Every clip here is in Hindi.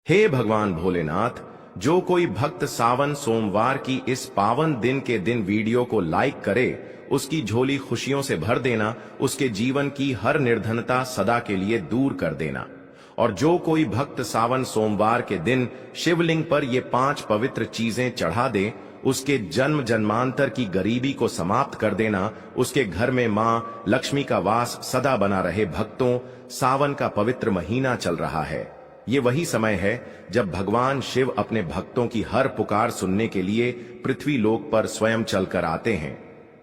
हे भगवान भोलेनाथ, जो कोई भक्त सावन सोमवार की इस पावन दिन के दिन वीडियो को लाइक करे, उसकी झोली खुशियों से भर देना, उसके जीवन की हर निर्धनता सदा के लिए दूर कर देना। और जो कोई भक्त सावन सोमवार के दिन शिवलिंग पर ये 5 पवित्र चीजें चढ़ा दे, उसके जन्म जन्मांतर की गरीबी को समाप्त कर देना, उसके घर में मां लक्ष्मी का वास सदा बना रहे। भक्तों, सावन का पवित्र महीना चल रहा है। ये वही समय है जब भगवान शिव अपने भक्तों की हर पुकार सुनने के लिए पृथ्वी लोक पर स्वयं चलकर आते हैं।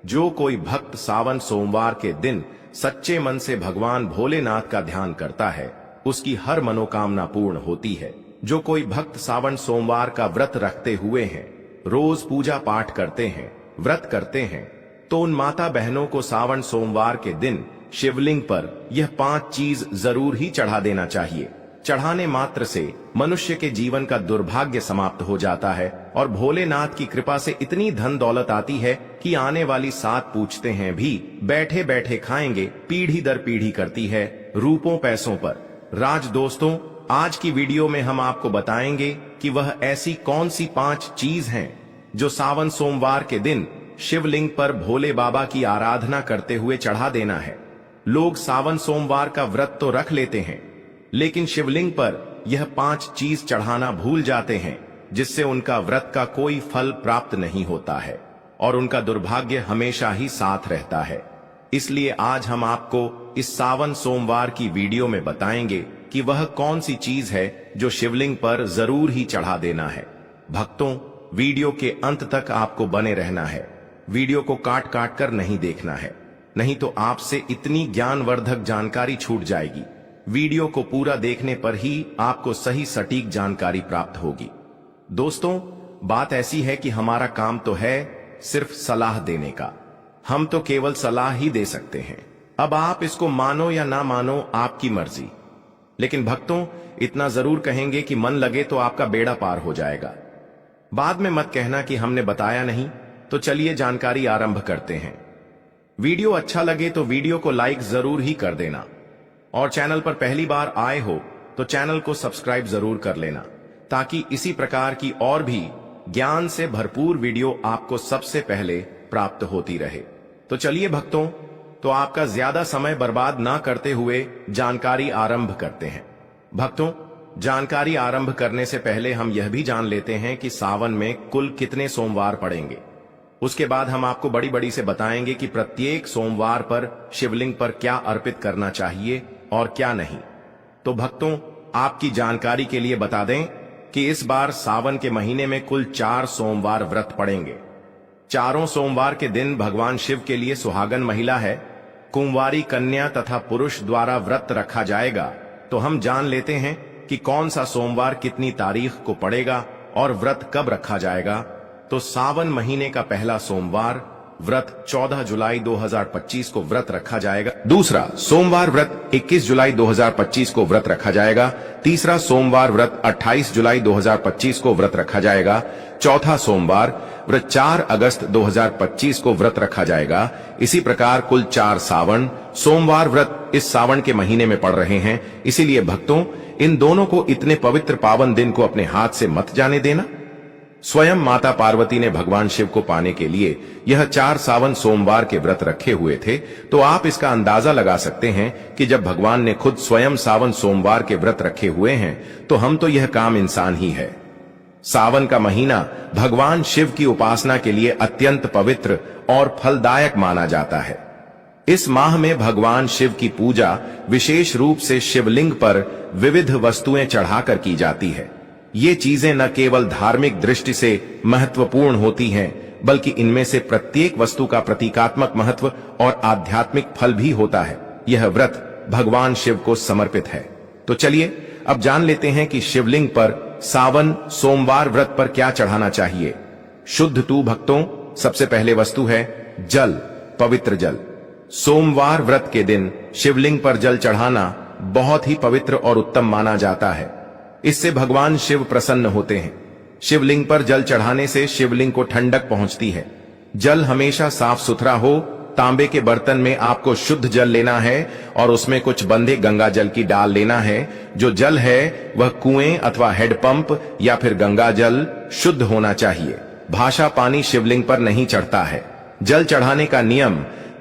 जो कोई भक्त सावन सोमवार के दिन सच्चे मन से भगवान भोलेनाथ का ध्यान करता है, उसकी हर मनोकामना पूर्ण होती है। जो कोई भक्त सावन सोमवार का व्रत रखते हुए हैं, रोज पूजा पाठ करते हैं, व्रत करते हैं, तो उन माता बहनों को सावन सोमवार के दिन शिवलिंग पर यह 5 चीज जरूर ही चढ़ा देना चाहिए। चढ़ाने मात्र से मनुष्य के जीवन का दुर्भाग्य समाप्त हो जाता है और भोलेनाथ की कृपा से इतनी धन दौलत आती है कि आने वाली 7 पूछते हैं भी बैठे बैठे खाएंगे। पीढ़ी दर पीढ़ी करती है रूपों पैसों पर राज। दोस्तों, आज की वीडियो में हम आपको बताएंगे कि वह ऐसी कौन सी 5 चीज हैं जो सावन सोमवार के दिन शिवलिंग पर भोले बाबा की आराधना करते हुए चढ़ा देना है। लोग सावन सोमवार का व्रत तो रख लेते हैं, लेकिन शिवलिंग पर यह 5 चीज चढ़ाना भूल जाते हैं, जिससे उनका व्रत का कोई फल प्राप्त नहीं होता है और उनका दुर्भाग्य हमेशा ही साथ रहता है। इसलिए आज हम आपको इस सावन सोमवार की वीडियो में बताएंगे कि वह कौन सी चीज है जो शिवलिंग पर जरूर ही चढ़ा देना है। भक्तों, वीडियो के अंत तक आपको बने रहना है। वीडियो को काट काट कर नहीं देखना है, नहीं तो आपसे इतनी ज्ञानवर्धक जानकारी छूट जाएगी। वीडियो को पूरा देखने पर ही आपको सही सटीक जानकारी प्राप्त होगी। दोस्तों, बात ऐसी है कि हमारा काम तो है सिर्फ सलाह देने का। हम तो केवल सलाह ही दे सकते हैं। अब आप इसको मानो या ना मानो, आपकी मर्जी। लेकिन भक्तों, इतना जरूर कहेंगे कि मन लगे तो आपका बेड़ा पार हो जाएगा। बाद में मत कहना कि हमने बताया नहीं। तो चलिए जानकारी आरंभ करते हैं। वीडियो अच्छा लगे तो वीडियो को लाइक जरूर ही कर देना और चैनल पर पहली बार आए हो तो चैनल को सब्सक्राइब जरूर कर लेना, ताकि इसी प्रकार की और भी ज्ञान से भरपूर वीडियो आपको सबसे पहले प्राप्त होती रहे। तो चलिए भक्तों, तो आपका ज्यादा समय बर्बाद ना करते हुए जानकारी आरंभ करते हैं। भक्तों, जानकारी आरंभ करने से पहले हम यह भी जान लेते हैं कि सावन में कुल कितने सोमवार पड़ेंगे। उसके बाद हम आपको बड़ी बड़ी से बताएंगे कि प्रत्येक सोमवार पर शिवलिंग पर क्या अर्पित करना चाहिए और क्या नहीं। तो भक्तों, आपकी जानकारी के लिए बता दें कि इस बार सावन के महीने में कुल 4 सोमवार व्रत पड़ेंगे। चारों सोमवार के दिन भगवान शिव के लिए सुहागन महिला है, कुंवारी कन्या तथा पुरुष द्वारा व्रत रखा जाएगा। तो हम जान लेते हैं कि कौन सा सोमवार कितनी तारीख को पड़ेगा और व्रत कब रखा जाएगा। तो सावन महीने का पहला सोमवार व्रत 14 जुलाई 2025 को व्रत रखा जाएगा। दूसरा सोमवार व्रत 21 जुलाई 2025 को व्रत रखा जाएगा। तीसरा सोमवार व्रत 28 जुलाई 2025 को व्रत रखा जाएगा। चौथा सोमवार व्रत 4 अगस्त 2025 को व्रत रखा जाएगा। इसी प्रकार कुल 4 सावन सोमवार व्रत इस सावन के महीने में पड़ रहे हैं। इसीलिए भक्तों, इन दोनों को इतने पवित्र पावन दिन को अपने हाथ से मत जाने देना। स्वयं माता पार्वती ने भगवान शिव को पाने के लिए यह 4 सावन सोमवार के व्रत रखे हुए थे। तो आप इसका अंदाजा लगा सकते हैं कि जब भगवान ने खुद स्वयं सावन सोमवार के व्रत रखे हुए हैं, तो हम तो यह काम इंसान ही है। सावन का महीना भगवान शिव की उपासना के लिए अत्यंत पवित्र और फलदायक माना जाता है। इस माह में भगवान शिव की पूजा विशेष रूप से शिवलिंग पर विविध वस्तुएं चढ़ाकर की जाती है। ये चीजें न केवल धार्मिक दृष्टि से महत्वपूर्ण होती हैं, बल्कि इनमें से प्रत्येक वस्तु का प्रतीकात्मक महत्व और आध्यात्मिक फल भी होता है। यह व्रत भगवान शिव को समर्पित है। तो चलिए अब जान लेते हैं कि शिवलिंग पर सावन सोमवार व्रत पर क्या चढ़ाना चाहिए। शुद्ध तू भक्तों, सबसे पहले वस्तु है जल, पवित्र जल। सोमवार व्रत के दिन शिवलिंग पर जल चढ़ाना बहुत ही पवित्र और उत्तम माना जाता है। इससे भगवान शिव प्रसन्न होते हैं। शिवलिंग पर जल चढ़ाने से शिवलिंग को ठंडक पहुंचती है। जल हमेशा साफ सुथरा हो तांबे के बर्तन में आपको शुद्ध जल लेना है और उसमें कुछ बंधे गंगा जल की डाल लेना है। जो जल है वह कुएं अथवा हेडपंप या फिर गंगा जल शुद्ध होना चाहिए। भाषा पानी शिवलिंग पर नहीं चढ़ता है। जल चढ़ाने का नियम,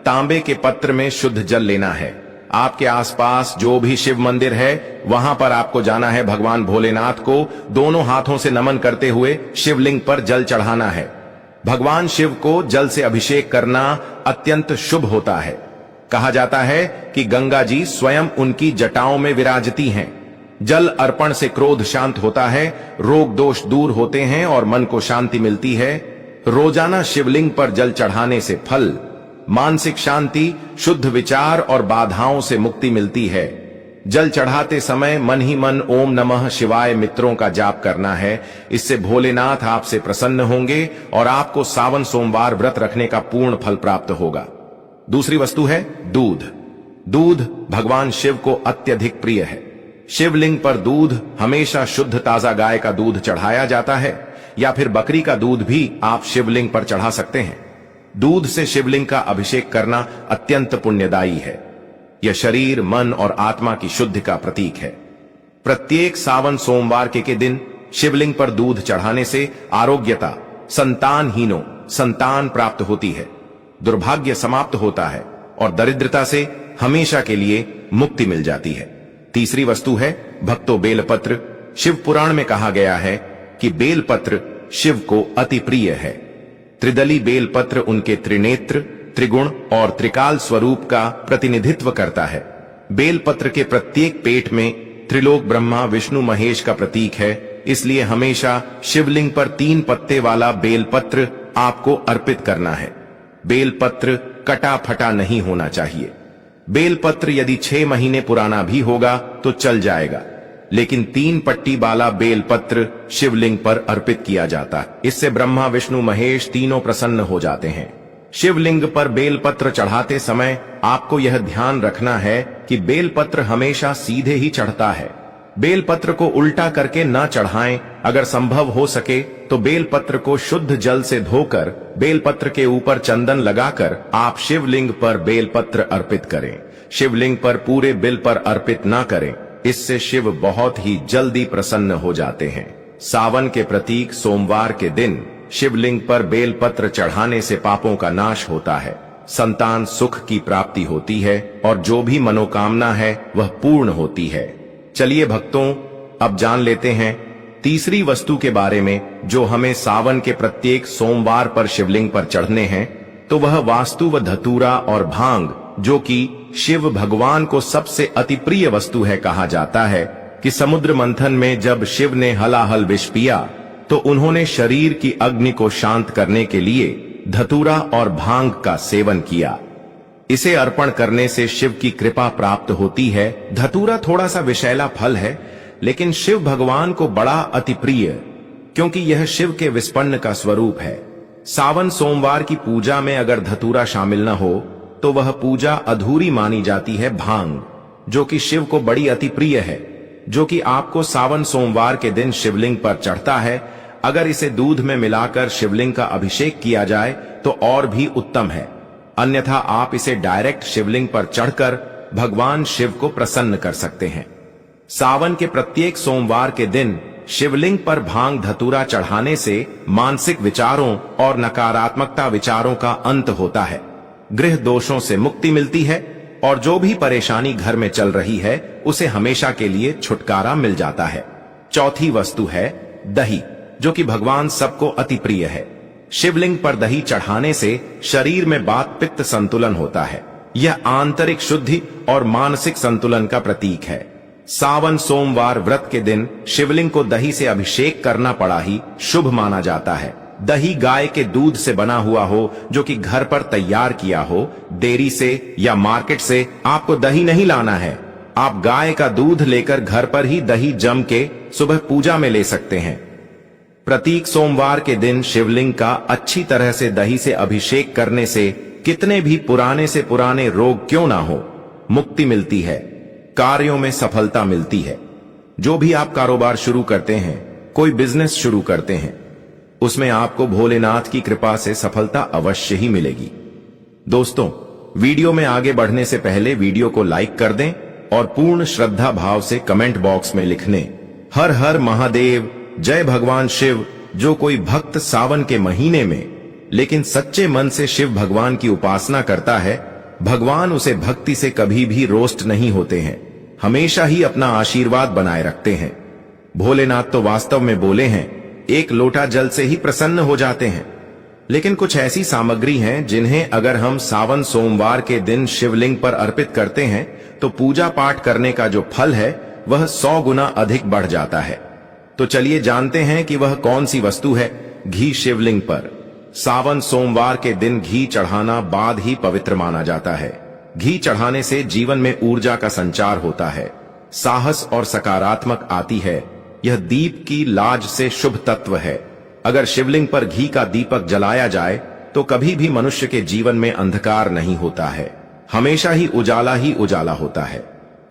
तांबे के पत्र में शुद्ध जल लेना है। आपके आसपास जो भी शिव मंदिर है वहां पर आपको जाना है। भगवान भोलेनाथ को दोनों हाथों से नमन करते हुए शिवलिंग पर जल चढ़ाना है। भगवान शिव को जल से अभिषेक करना अत्यंत शुभ होता है। कहा जाता है कि गंगा जी स्वयं उनकी जटाओं में विराजती हैं। जल अर्पण से क्रोध शांत होता है, रोग दोष दूर होते हैं और मन को शांति मिलती है। रोजाना शिवलिंग पर जल चढ़ाने से फल, मानसिक शांति, शुद्ध विचार और बाधाओं से मुक्ति मिलती है। जल चढ़ाते समय मन ही मन ओम नमः शिवाय मित्रों का जाप करना है। इससे भोलेनाथ आपसे प्रसन्न होंगे और आपको सावन सोमवार व्रत रखने का पूर्ण फल प्राप्त होगा। दूसरी वस्तु है दूध। दूध भगवान शिव को अत्यधिक प्रिय है। शिवलिंग पर दूध हमेशा शुद्ध ताजा गाय का दूध चढ़ाया जाता है या फिर बकरी का दूध भी आप शिवलिंग पर चढ़ा सकते हैं। दूध से शिवलिंग का अभिषेक करना अत्यंत पुण्यदायी है। यह शरीर, मन और आत्मा की शुद्धि का प्रतीक है। प्रत्येक सावन सोमवार के दिन शिवलिंग पर दूध चढ़ाने से आरोग्यता, संतानहीनों संतान प्राप्त होती है, दुर्भाग्य समाप्त होता है और दरिद्रता से हमेशा के लिए मुक्ति मिल जाती है। तीसरी वस्तु है भक्तों बेलपत्र। शिव पुराण में कहा गया है कि बेलपत्र शिव को अति प्रिय है। त्रिदली बेलपत्र उनके त्रिनेत्र, त्रिगुण और त्रिकाल स्वरूप का प्रतिनिधित्व करता है। बेलपत्र के प्रत्येक पेट में त्रिलोक ब्रह्मा विष्णु महेश का प्रतीक है। इसलिए हमेशा शिवलिंग पर 3 पत्ते वाला बेलपत्र आपको अर्पित करना है। बेलपत्र कटा फटा नहीं होना चाहिए। बेलपत्र यदि 6 महीने पुराना भी होगा तो चल जाएगा, लेकिन 3 पट्टी वाला बेलपत्र शिवलिंग पर अर्पित किया जाता है। इससे ब्रह्मा विष्णु महेश तीनों प्रसन्न हो जाते हैं। शिवलिंग पर बेलपत्र चढ़ाते समय आपको यह ध्यान रखना है कि बेलपत्र हमेशा सीधे ही चढ़ता है। बेलपत्र को उल्टा करके न चढ़ाएं। अगर संभव हो सके तो बेलपत्र को शुद्ध जल से धोकर बेलपत्र के ऊपर चंदन लगाकर आप शिवलिंग पर बेलपत्र अर्पित करें। शिवलिंग पर पूरे बिल पर अर्पित न करें, इससे शिव बहुत ही जल्दी प्रसन्न हो जाते हैं। सावन के प्रतीक सोमवार के दिन शिवलिंग पर बेलपत्र चढ़ाने से पापों का नाश होता है, संतान सुख की प्राप्ति होती है और जो भी मनोकामना है वह पूर्ण होती है। चलिए भक्तों, अब जान लेते हैं तीसरी वस्तु के बारे में जो हमें सावन के प्रत्येक सोमवार पर शिवलिंग पर चढ़ने हैं। तो वह वास्तु व धतूरा और भांग, जो कि शिव भगवान को सबसे अति प्रिय वस्तु है। कहा जाता है कि समुद्र मंथन में जब शिव ने हलाहल विष पिया तो उन्होंने शरीर की अग्नि को शांत करने के लिए धतूरा और भांग का सेवन किया। इसे अर्पण करने से शिव की कृपा प्राप्त होती है। धतूरा थोड़ा सा विषैला फल है, लेकिन शिव भगवान को बड़ा अति प्रिय, क्योंकि यह शिव के विस्पन्न का स्वरूप है। सावन सोमवार की पूजा में अगर धतूरा शामिल न हो तो वह पूजा अधूरी मानी जाती है। भांग, जो कि शिव को बड़ी अति प्रिय है, जो कि आपको सावन सोमवार के दिन शिवलिंग पर चढ़ता है, अगर इसे दूध में मिलाकर शिवलिंग का अभिषेक किया जाए तो और भी उत्तम है। अन्यथा आप इसे डायरेक्ट शिवलिंग पर चढ़कर भगवान शिव को प्रसन्न कर सकते हैं। सावन के प्रत्येक सोमवार के दिन शिवलिंग पर भांग धतूरा चढ़ाने से मानसिक विचारों और नकारात्मकता विचारों का अंत होता है, गृह दोषों से मुक्ति मिलती है और जो भी परेशानी घर में चल रही है उसे हमेशा के लिए छुटकारा मिल जाता है। चौथी वस्तु है दही, जो कि भगवान सबको अति प्रिय है। शिवलिंग पर दही चढ़ाने से शरीर में वात पित्त संतुलन होता है। यह आंतरिक शुद्धि और मानसिक संतुलन का प्रतीक है। सावन सोमवार व्रत के दिन शिवलिंग को दही से अभिषेक करना बड़ा ही शुभ माना जाता है। दही गाय के दूध से बना हुआ हो, जो कि घर पर तैयार किया हो। डेयरी से या मार्केट से आपको दही नहीं लाना है। आप गाय का दूध लेकर घर पर ही दही जम के सुबह पूजा में ले सकते हैं। प्रतीक सोमवार के दिन शिवलिंग का अच्छी तरह से दही से अभिषेक करने से कितने भी पुराने से पुराने रोग क्यों ना हो, मुक्ति मिलती है, कार्यों में सफलता मिलती है। जो भी आप कारोबार शुरू करते हैं, कोई बिजनेस शुरू करते हैं, उसमें आपको भोलेनाथ की कृपा से सफलता अवश्य ही मिलेगी। दोस्तों, वीडियो में आगे बढ़ने से पहले वीडियो को लाइक कर दें और पूर्ण श्रद्धा भाव से कमेंट बॉक्स में लिखने हर हर महादेव, जय भगवान शिव। जो कोई भक्त सावन के महीने में लेकिन सच्चे मन से शिव भगवान की उपासना करता है, भगवान उसे भक्ति से कभी भी रोस्ट नहीं होते हैं, हमेशा ही अपना आशीर्वाद बनाए रखते हैं। भोलेनाथ तो वास्तव में बोले हैं, एक लोटा जल से ही प्रसन्न हो जाते हैं। लेकिन कुछ ऐसी सामग्री हैं जिन्हें अगर हम सावन सोमवार के दिन शिवलिंग पर अर्पित करते हैं तो पूजा पाठ करने का जो फल है वह 100 गुना अधिक बढ़ जाता है। तो चलिए जानते हैं कि वह कौन सी वस्तु है। घी शिवलिंग पर सावन सोमवार के दिन घी चढ़ाना बाद ही पवित्र माना जाता है। घी चढ़ाने से जीवन में ऊर्जा का संचार होता है, साहस और सकारात्मक आती है। यह दीप की लाज से शुभ तत्व है। अगर शिवलिंग पर घी का दीपक जलाया जाए तो कभी भी मनुष्य के जीवन में अंधकार नहीं होता है, हमेशा ही उजाला होता है।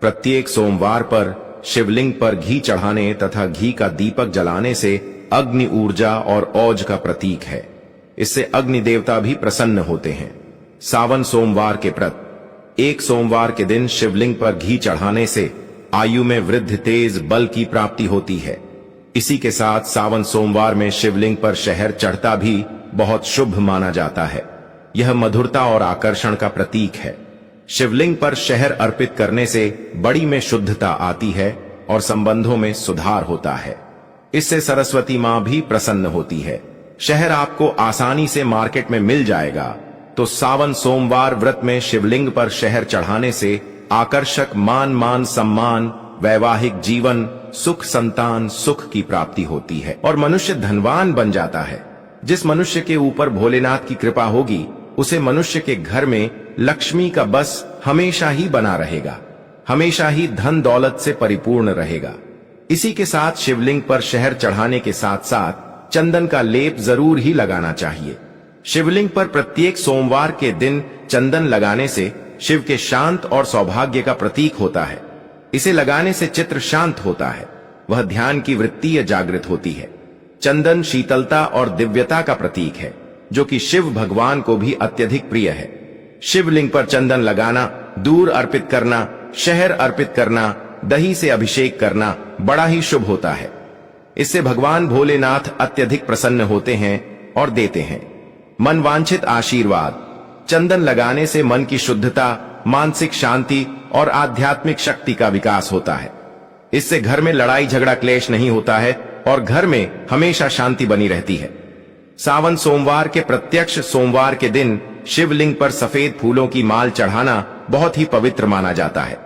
प्रत्येक सोमवार पर शिवलिंग पर घी चढ़ाने तथा घी का दीपक जलाने से अग्नि ऊर्जा और ओज का प्रतीक है। इससे अग्नि देवता भी प्रसन्न होते हैं। सावन सोमवार के व्रत। एक सोमवार के दिन शिवलिंग पर घी चढ़ाने से आयु में वृद्धि, तेज बल की प्राप्ति होती है। इसी के साथ सावन सोमवार में शिवलिंग पर शहद चढ़ता भी बहुत शुभ माना जाता है। यह मधुरता और आकर्षण का प्रतीक है। शिवलिंग पर शहद अर्पित करने से बड़ी में शुद्धता आती है और संबंधों में सुधार होता है। इससे सरस्वती मां भी प्रसन्न होती है। शहद आपको आसानी से मार्केट में मिल जाएगा, तो सावन सोमवार व्रत में शिवलिंग पर शहद चढ़ाने से आकर्षक मान सम्मान, वैवाहिक जीवन, सुख, संतान सुख की प्राप्ति होती है और मनुष्य धनवान बन जाता है। जिस मनुष्य के ऊपर भोलेनाथ की कृपा होगी उसे मनुष्य के घर में लक्ष्मी का बस हमेशा ही बना रहेगा, हमेशा ही धन दौलत से परिपूर्ण रहेगा। इसी के साथ शिवलिंग पर शहद चढ़ाने के साथ साथ चंदन का लेप जरूर ही लगाना चाहिए। शिवलिंग पर प्रत्येक सोमवार के दिन चंदन लगाने से शिव के शांत और सौभाग्य का प्रतीक होता है। इसे लगाने से चित्त शांत होता है, वह ध्यान की वृत्ति जागृत होती है। चंदन शीतलता और दिव्यता का प्रतीक है, जो कि शिव भगवान को भी अत्यधिक प्रिय है। शिवलिंग पर चंदन लगाना, दूध अर्पित करना, शहद अर्पित करना, दही से अभिषेक करना बड़ा ही शुभ होता है। इससे भगवान भोलेनाथ अत्यधिक प्रसन्न होते हैं और देते हैं मन वांछित आशीर्वाद। चंदन लगाने से मन की शुद्धता, मानसिक शांति और आध्यात्मिक शक्ति का विकास होता है। इससे घर में लड़ाई झगड़ा क्लेश नहीं होता है और घर में हमेशा शांति बनी रहती है। सावन सोमवार के प्रत्यक्ष सोमवार के दिन शिवलिंग पर सफेद फूलों की माल चढ़ाना बहुत ही पवित्र माना जाता है।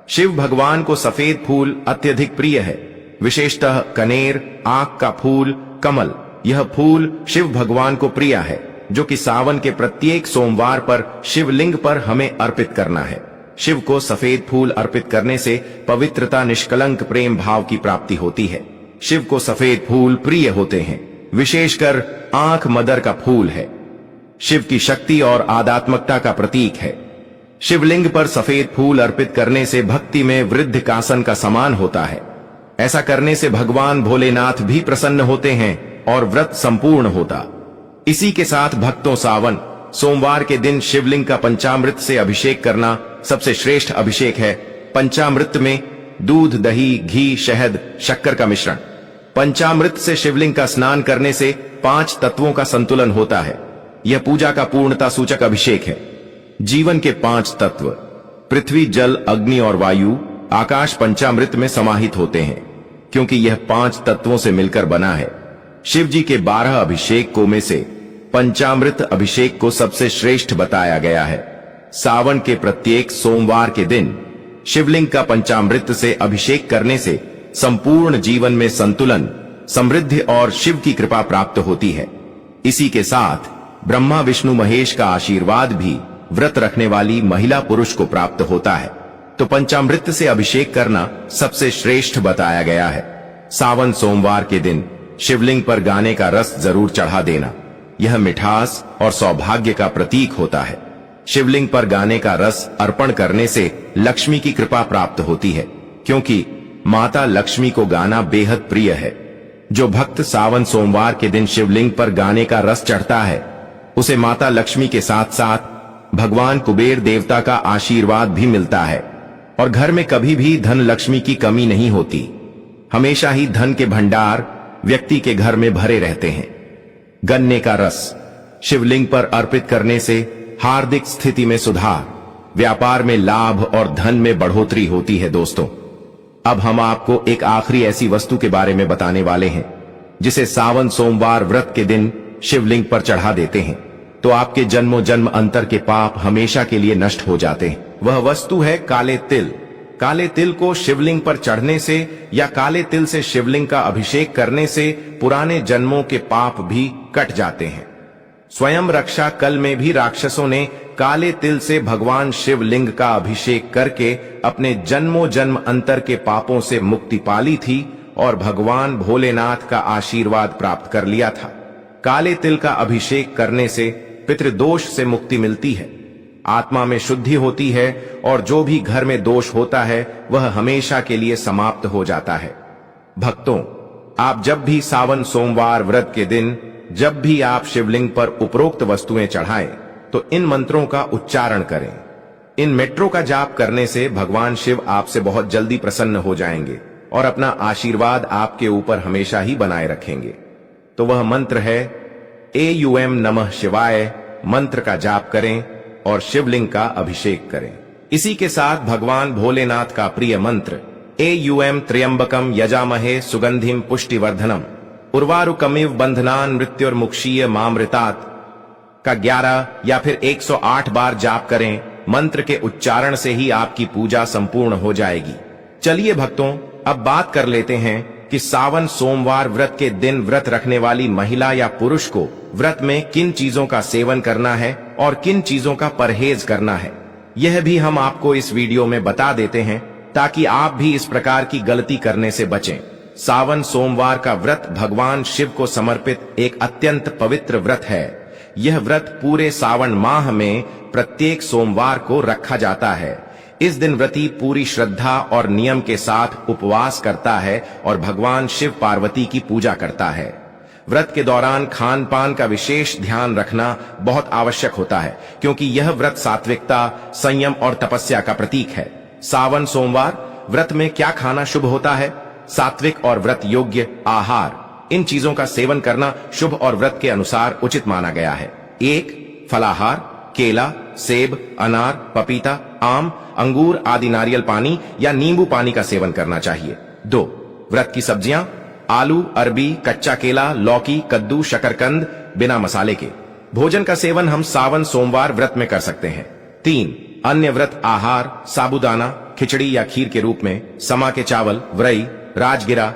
शिव भगवान को सफेद फूल अत्यधिक प्रिय है, विशेषतः कनेर, आक का फूल, कमल। यह फूल शिव भगवान को प्रिय है, जो कि सावन के प्रत्येक सोमवार पर शिवलिंग पर हमें अर्पित करना है। शिव को सफेद फूल अर्पित करने से पवित्रता, निष्कलंक प्रेम भाव की प्राप्ति होती है। शिव को सफेद फूल प्रिय होते हैं, विशेषकर आंख मदर का फूल है। शिव की शक्ति और आध्यात्मिकता का प्रतीक है। शिवलिंग पर सफेद फूल अर्पित करने से भक्ति में वृद्धि कासन का समान होता है। ऐसा करने से भगवान भोलेनाथ भी प्रसन्न होते हैं और व्रत संपूर्ण होता। इसी के साथ भक्तों सावन सोमवार के दिन शिवलिंग का पंचामृत से अभिषेक करना सबसे श्रेष्ठ अभिषेक है। पंचामृत में दूध, दही, घी, शहद, शक्कर का मिश्रण। पंचामृत से शिवलिंग का स्नान करने से 5 तत्वों का संतुलन होता है। यह पूजा का पूर्णता सूचक अभिषेक है। जीवन के 5 तत्व पृथ्वी, जल, अग्नि और वायु, आकाश पंचामृत में समाहित होते हैं, क्योंकि यह 5 तत्वों से मिलकर बना है। शिव जी के 12 अभिषेकों में से पंचामृत अभिषेक को सबसे श्रेष्ठ बताया गया है। सावन के प्रत्येक सोमवार के दिन शिवलिंग का पंचामृत से अभिषेक करने से संपूर्ण जीवन में संतुलन, समृद्धि और शिव की कृपा प्राप्त होती है। इसी के साथ ब्रह्मा, विष्णु, महेश का आशीर्वाद भी व्रत रखने वाली महिला पुरुष को प्राप्त होता है। तो पंचामृत से अभिषेक करना सबसे श्रेष्ठ बताया गया है। सावन सोमवार के दिन शिवलिंग पर गाने का रस जरूर चढ़ा देना। यह मिठास और सौभाग्य का प्रतीक होता है। शिवलिंग पर गाने का रस अर्पण करने से लक्ष्मी की कृपा प्राप्त होती है, क्योंकि माता लक्ष्मी को गाना बेहद प्रिय है। जो भक्त सावन सोमवार के दिन शिवलिंग पर गाने का रस चढ़ता है, उसे माता लक्ष्मी के साथ साथ भगवान कुबेर देवता का आशीर्वाद भी मिलता है और घर में कभी भी धन लक्ष्मी की कमी नहीं होती। हमेशा ही धन के भंडार व्यक्ति के घर में भरे रहते हैं। गन्ने का रस शिवलिंग पर अर्पित करने से हार्दिक स्थिति में सुधार, व्यापार में लाभ और धन में बढ़ोतरी होती है। दोस्तों, अब हम आपको एक आखिरी ऐसी वस्तु के बारे में बताने वाले हैं जिसे सावन सोमवार व्रत के दिन शिवलिंग पर चढ़ा देते हैं तो आपके जन्मों जन्म अंतर के पाप हमेशा के लिए नष्ट हो जाते हैं। वह वस्तु है काले तिल। काले तिल को शिवलिंग पर चढ़ने से या काले तिल से शिवलिंग का अभिषेक करने से पुराने जन्मों के पाप भी कट जाते हैं। स्वयं रक्षा कल में भी राक्षसों ने काले तिल से भगवान शिवलिंग का अभिषेक करके अपने जन्मों जन्म अंतर के पापों से मुक्ति पाली थी और भगवान भोलेनाथ का आशीर्वाद प्राप्त कर लिया था। काले तिल का अभिषेक करने से पितृदोष से मुक्ति मिलती है, आत्मा में शुद्धि होती है और जो भी घर में दोष होता है वह हमेशा के लिए समाप्त हो जाता है। भक्तों, आप जब भी सावन सोमवार व्रत के दिन जब भी आप शिवलिंग पर उपरोक्त वस्तुएं चढ़ाएं तो इन मंत्रों का उच्चारण करें। इन मेट्रो का जाप करने से भगवान शिव आपसे बहुत जल्दी प्रसन्न हो जाएंगे और अपना आशीर्वाद आपके ऊपर हमेशा ही बनाए रखेंगे। तो वह मंत्र है एयूएम नमः शिवाय। मंत्र का जाप करें और शिवलिंग का अभिषेक करें। इसी के साथ भगवान भोलेनाथ का प्रिय मंत्र एयूएम त्र्यंबकम यजामहे सुगंधिम पुष्टिवर्धनम उर्वारुकमिव बंधनान मृत्युर्मुक्षीय मामृतात का 11 या फिर 108 बार जाप करें। मंत्र के उच्चारण से ही आपकी पूजा संपूर्ण हो जाएगी। चलिए भक्तों, अब बात कर लेते हैं कि सावन सोमवार व्रत के दिन व्रत रखने वाली महिला या पुरुष को व्रत में किन चीजों का सेवन करना है और किन चीजों का परहेज करना है। यह भी हम आपको इस वीडियो में बता देते हैं ताकि आप भी इस प्रकार की गलती करने से बचें। सावन सोमवार का व्रत भगवान शिव को समर्पित एक अत्यंत पवित्र व्रत है। यह व्रत पूरे सावन माह में प्रत्येक सोमवार को रखा जाता है। इस दिन व्रती पूरी श्रद्धा और नियम के साथ उपवास करता है और भगवान शिव पार्वती की पूजा करता है। व्रत के दौरान खान पान का विशेष ध्यान रखना बहुत आवश्यक होता है क्योंकि यह व्रत सात्विकता, संयम और तपस्या का प्रतीक है। सावन सोमवार व्रत में क्या खाना शुभ होता है? सात्विक और व्रत योग्य आहार, इन चीजों का सेवन करना शुभ और व्रत के अनुसार उचित माना गया है। 1. फलाहार, केला, सेब, अनार, पपीता, आम, अंगूर आदि नारियल पानी या नींबू पानी का सेवन करना चाहिए। 2. व्रत की सब्जियां आलू, अरबी, कच्चा केला, लौकी, कद्दू, शकरकंद बिना मसाले के। भोजन का सेवन हम सावन सोमवार व्रत में कर सकते हैं। 3. अन्य व्रत आहार साबूदाना, खिचड़ी या खीर के रूप में समा के चावल, वरई, राजगिरा